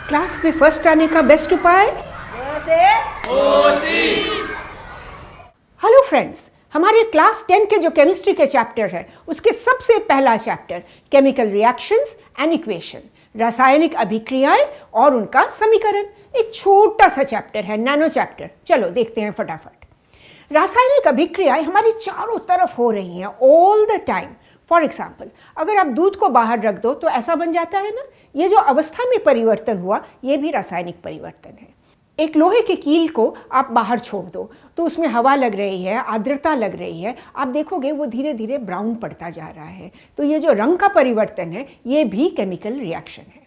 Class में first आने का बेस्ट उपाय हेलो फ्रेंड्स, हमारे क्लास 10 के जो केमिस्ट्री के चैप्टर है उसके सबसे पहला chapter chemical reactions and equation, रासायनिक अभिक्रियाएं और उनका समीकरण, एक छोटा सा चैप्टर है, नैनो चैप्टर। चलो देखते हैं फटाफट। रासायनिक अभिक्रियाएं हमारी चारों तरफ हो रही हैं all the time. For example, अगर आप दूध को बाहर रख दो तो ऐसा बन जाता है ना, ये जो अवस्था में परिवर्तन हुआ ये भी रासायनिक परिवर्तन है। एक लोहे के कील को आप बाहर छोड़ दो तो उसमें हवा लग रही है, आर्द्रता लग रही है, आप देखोगे वो धीरे धीरे ब्राउन पड़ता जा रहा है। तो ये जो रंग का परिवर्तन है ये भी केमिकल रिएक्शन है।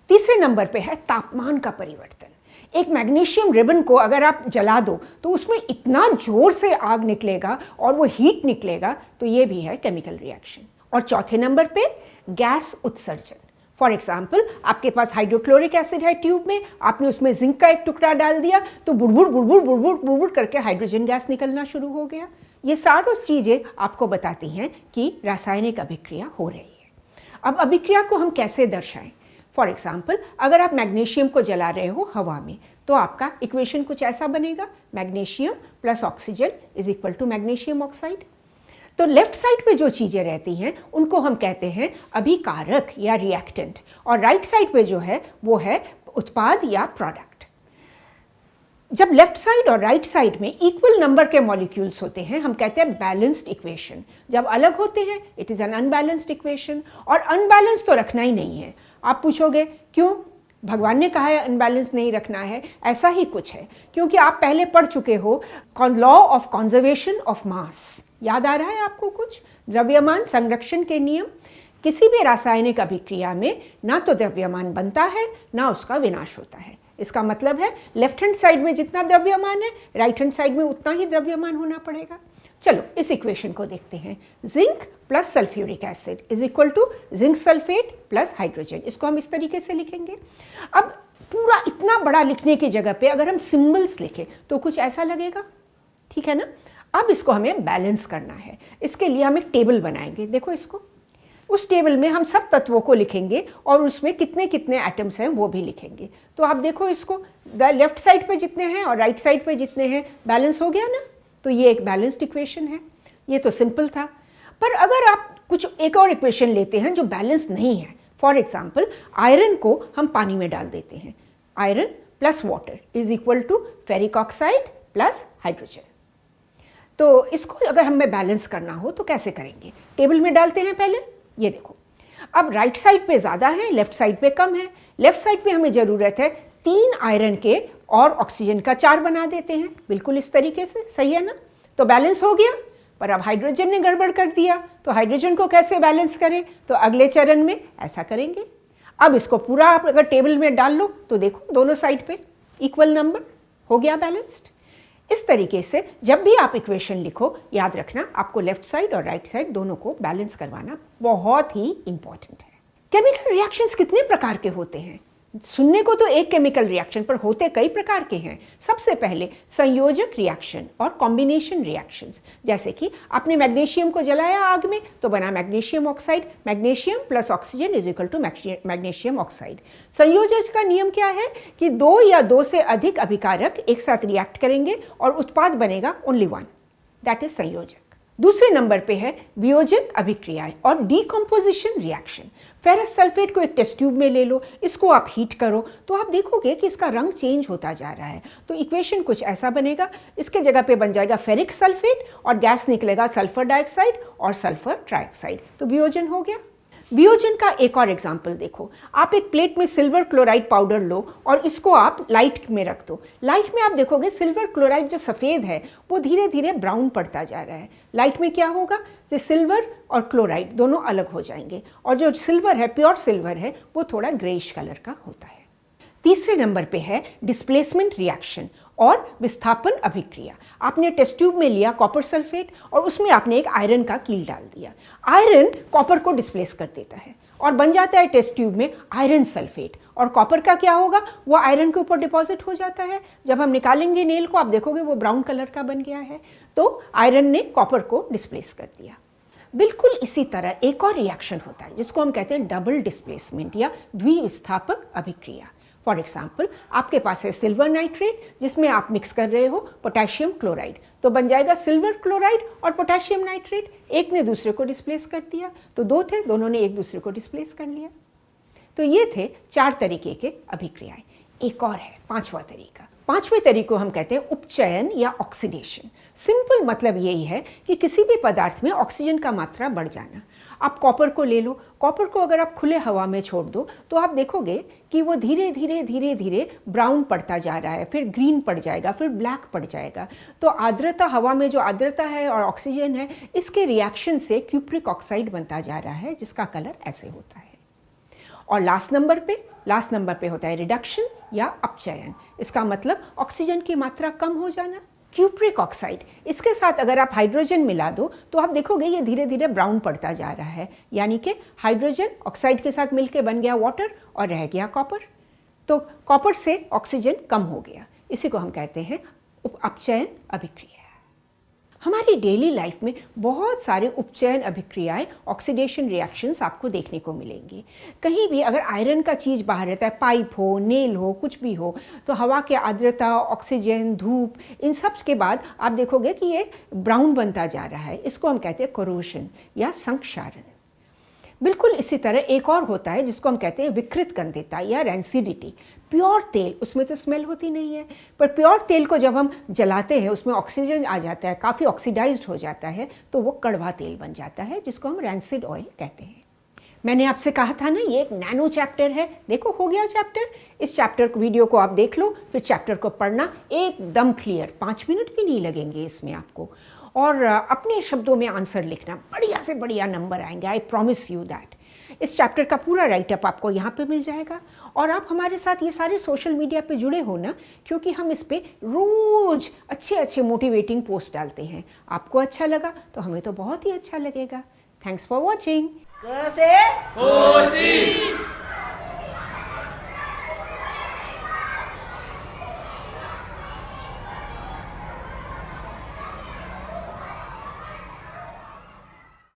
तीसरे नंबर पे है तापमान का परिवर्तन। एक मैग्नीशियम रिबन को अगर आप जला दो तो उसमें इतना जोर से आग निकलेगा और वो हीट निकलेगा, तो ये भी है केमिकल रिएक्शन। और चौथे नंबर पे गैस उत्सर्जन। फॉर एग्जाम्पल, आपके पास हाइड्रोक्लोरिक एसिड है ट्यूब में, आपने उसमें जिंक का एक टुकड़ा डाल दिया तो बुड़बुड़ बुड़बुड़ बुड़बुड़ बुड़बुड़ करके हाइड्रोजन गैस निकलना शुरू हो गया। ये सारी चीज़ें आपको बताती हैं कि रासायनिक अभिक्रिया हो रही है। अब अभिक्रिया को हम कैसे दर्शाएं? फॉर एग्जाम्पल, अगर आप मैग्नीशियम को जला रहे हो हवा में तो आपका इक्वेशन कुछ ऐसा बनेगा, magnesium plus oxygen is equal to magnesium oxide. तो लेफ्ट साइड पे जो चीज़ें रहती हैं उनको हम कहते हैं अभिकारक या रिएक्टेंट, और राइट साइड पे जो है वो है उत्पाद या प्रोडक्ट। जब लेफ्ट साइड और राइट साइड में इक्वल नंबर के मॉलिक्यूल्स होते हैं हम कहते हैं बैलेंस्ड इक्वेशन। जब अलग होते हैं it is an unbalanced equation, और अनबैलेंस तो रखना ही नहीं है। आप पूछोगे क्यों? भगवान ने कहा है अनबैलेंस नहीं रखना है, ऐसा ही कुछ है क्योंकि आप पहले पढ़ चुके हो law of conservation of mass. याद आ रहा है आपको कुछ? द्रव्यमान संरक्षण के नियम। किसी भी रासायनिक अभिक्रिया में ना तो द्रव्यमान बनता है ना उसका विनाश होता है। इसका मतलब है लेफ्ट हैंड साइड में जितना द्रव्यमान है राइट हैंड साइड में उतना ही द्रव्यमान होना पड़ेगा। चलो इस इक्वेशन को देखते हैं। Zinc plus sulphuric acid is equal to zinc sulphate plus hydrogen. इसको हम इस तरीके से लिखेंगे। अब पूरा इतना बड़ा लिखने की जगह पे अगर हम सिंबल्स लिखें तो कुछ ऐसा लगेगा, ठीक है ना? अब इसको हमें बैलेंस करना है। इसके लिए हम एक टेबल बनाएंगे। देखो इसको, उस टेबल में हम सब तत्वों को लिखेंगे और उसमें कितने कितने एटम्स हैं वो भी लिखेंगे। तो आप देखो इसको, लेफ्ट साइड पे जितने हैं और राइट साइड पे जितने हैं बैलेंस हो गया ना, तो ये एक बैलेंस्ड इक्वेशन है। ये तो सिंपल था। पर अगर आप कुछ एक और इक्वेशन लेते हैं जो बैलेंस नहीं है, फॉर एग्जाम्पल आयरन को हम पानी में डाल देते हैं, iron plus water is equal to ferric oxide plus hydrogen. तो इसको अगर हमें बैलेंस करना हो तो कैसे करेंगे? टेबल में डालते हैं पहले, ये देखो। अब राइट साइड पे ज़्यादा है, लेफ्ट साइड पे कम है। लेफ्ट साइड पे हमें ज़रूरत है 3 आयरन के और ऑक्सीजन का 4 बना देते हैं, बिल्कुल इस तरीके से। सही है ना? तो बैलेंस हो गया। पर अब हाइड्रोजन ने गड़बड़ कर दिया, तो हाइड्रोजन को कैसे बैलेंस करें? तो अगले चरण में ऐसा करेंगे। अब इसको पूरा आप अगर टेबल में डाल लो तो देखो दोनों साइड पे इक्वल नंबर, हो गया बैलेंस्ड। इस तरीके से जब भी आप इक्वेशन लिखो याद रखना आपको लेफ्ट साइड और राइट साइड दोनों को बैलेंस करवाना बहुत ही इंपॉर्टेंट है। केमिकल रिएक्शंस कितने प्रकार के होते हैं? सुनने को तो एक केमिकल रिएक्शन, पर होते कई प्रकार के हैं। सबसे पहले संयोजक रिएक्शन और कॉम्बिनेशन रिएक्शंस। जैसे कि आपने मैग्नीशियम को जलाया आग में तो बना magnesium oxide. Magnesium plus oxygen is equal to magnesium oxide. संयोजक का नियम क्या है कि 2 या 2 से अधिक अभिकारक एक साथ रिएक्ट करेंगे और उत्पाद बनेगा ओनली 1, दैट इज संयोजक। दूसरे नंबर पे है वियोजन अभिक्रियाएं और डीकम्पोजिशन रिएक्शन। फेरस सल्फेट को एक टेस्ट ट्यूब में ले लो, इसको आप हीट करो तो आप देखोगे कि इसका रंग चेंज होता जा रहा है। तो इक्वेशन कुछ ऐसा बनेगा, इसके जगह पे बन जाएगा फेरिक सल्फेट और गैस निकलेगा सल्फर डाइऑक्साइड और सल्फर ट्राइऑक्साइड। तो वियोजन हो गया। वियोजन का एक और एग्जाम्पल देखो। आप एक प्लेट में सिल्वर क्लोराइड पाउडर लो और इसको आप लाइट में रख दो। लाइट में आप देखोगे सिल्वर क्लोराइड जो सफ़ेद है वो धीरे धीरे ब्राउन पड़ता जा रहा है। लाइट में क्या होगा? जो सिल्वर और क्लोराइड दोनों अलग हो जाएंगे और जो सिल्वर है, प्योर सिल्वर है, वो थोड़ा ग्रेइश कलर का होता है। तीसरे नंबर पे है डिस्प्लेसमेंट रिएक्शन और विस्थापन अभिक्रिया। आपने टेस्ट ट्यूब में लिया कॉपर सल्फेट और उसमें आपने एक आयरन का कील डाल दिया। आयरन कॉपर को डिस्प्लेस कर देता है और बन जाता है टेस्ट ट्यूब में आयरन सल्फेट। और कॉपर का क्या होगा? वो आयरन के ऊपर डिपॉजिट हो जाता है। जब हम निकालेंगे नेल को आप देखोगे वो ब्राउन कलर का बन गया है। तो आयरन ने कॉपर को डिस्प्लेस कर दिया। बिल्कुल इसी तरह एक और रिएक्शन होता है जिसको हम कहते हैं डबल डिस्प्लेसमेंट या द्विविस्थापक अभिक्रिया। फॉर एग्जाम्पल आपके पास है सिल्वर नाइट्रेट जिसमें आप मिक्स कर रहे हो पोटेशियम क्लोराइड, तो बन जाएगा सिल्वर क्लोराइड और पोटेशियम नाइट्रेट। एक ने दूसरे को डिस्प्लेस कर दिया, तो दो थे, दोनों ने एक दूसरे को डिस्प्लेस कर लिया। तो ये थे 4 तरीके के अभिक्रियाएं। एक और है 5वां तरीका। 5वें तरीके को हम कहते हैं उपचयन या ऑक्सीडेशन। सिंपल मतलब यही है कि किसी भी पदार्थ में ऑक्सीजन का मात्रा बढ़ जाना। आप कॉपर को ले लो, कॉपर को अगर आप खुले हवा में छोड़ दो तो आप देखोगे कि वो धीरे धीरे धीरे धीरे ब्राउन पड़ता जा रहा है, फिर ग्रीन पड़ जाएगा, फिर ब्लैक पड़ जाएगा। तो आर्द्रता, हवा में जो आर्द्रता है और ऑक्सीजन है, इसके रिएक्शन से क्यूप्रिक ऑक्साइड बनता जा रहा है जिसका कलर ऐसे होता है। और लास्ट नंबर पे होता है रिडक्शन या अपचयन। इसका मतलब ऑक्सीजन की मात्रा कम हो जाना। क्यूप्रिक ऑक्साइड, इसके साथ अगर आप हाइड्रोजन मिला दो तो आप देखोगे ये धीरे धीरे ब्राउन पड़ता जा रहा है, यानी कि हाइड्रोजन ऑक्साइड के साथ मिलके बन गया वाटर और रह गया कॉपर। तो कॉपर से ऑक्सीजन कम हो गया, इसी को हम कहते हैं अपचयन अभिक्रिया। हमारी डेली लाइफ में बहुत सारे उपचयन अभिक्रियाएं, ऑक्सीडेशन रिएक्शंस आपको देखने को मिलेंगी। कहीं भी अगर आयरन का चीज़ बाहर रहता है, पाइप हो, नेल हो, कुछ भी हो, तो हवा की आर्द्रता, ऑक्सीजन, धूप, इन सब के बाद आप देखोगे कि ये ब्राउन बनता जा रहा है। इसको हम कहते हैं कोरोजन या संक्षारण। बिल्कुल इसी तरह एक और होता है जिसको हम कहते हैं विकृत गंधता या रैंसिडिटी। प्योर तेल, उसमें तो स्मेल होती नहीं है, पर प्योर तेल को जब हम जलाते हैं उसमें ऑक्सीजन आ जाता है, काफ़ी ऑक्सीडाइज्ड हो जाता है, तो वो कड़वा तेल बन जाता है जिसको हम रैंसिड ऑयल कहते हैं। मैंने आपसे कहा था ना ये एक नैनो चैप्टर है, देखो हो गया चैप्टर। इस चैप्टर वीडियो को आप देख लो, फिर चैप्टर को पढ़ना एकदम क्लियर, 5 मिनट भी नहीं लगेंगे इसमें आपको। और अपने शब्दों में आंसर लिखना, बढ़िया से बढ़िया नंबर आएंगे, आई प्रॉमिस यू दैट। इस चैप्टर का पूरा राइटअप आपको यहाँ पे मिल जाएगा। और आप हमारे साथ ये सारे सोशल मीडिया पे जुड़े हो ना, क्योंकि हम इस पे रोज़ अच्छे अच्छे मोटिवेटिंग पोस्ट डालते हैं। आपको अच्छा लगा तो हमें तो बहुत ही अच्छा लगेगा। Thanks for watching.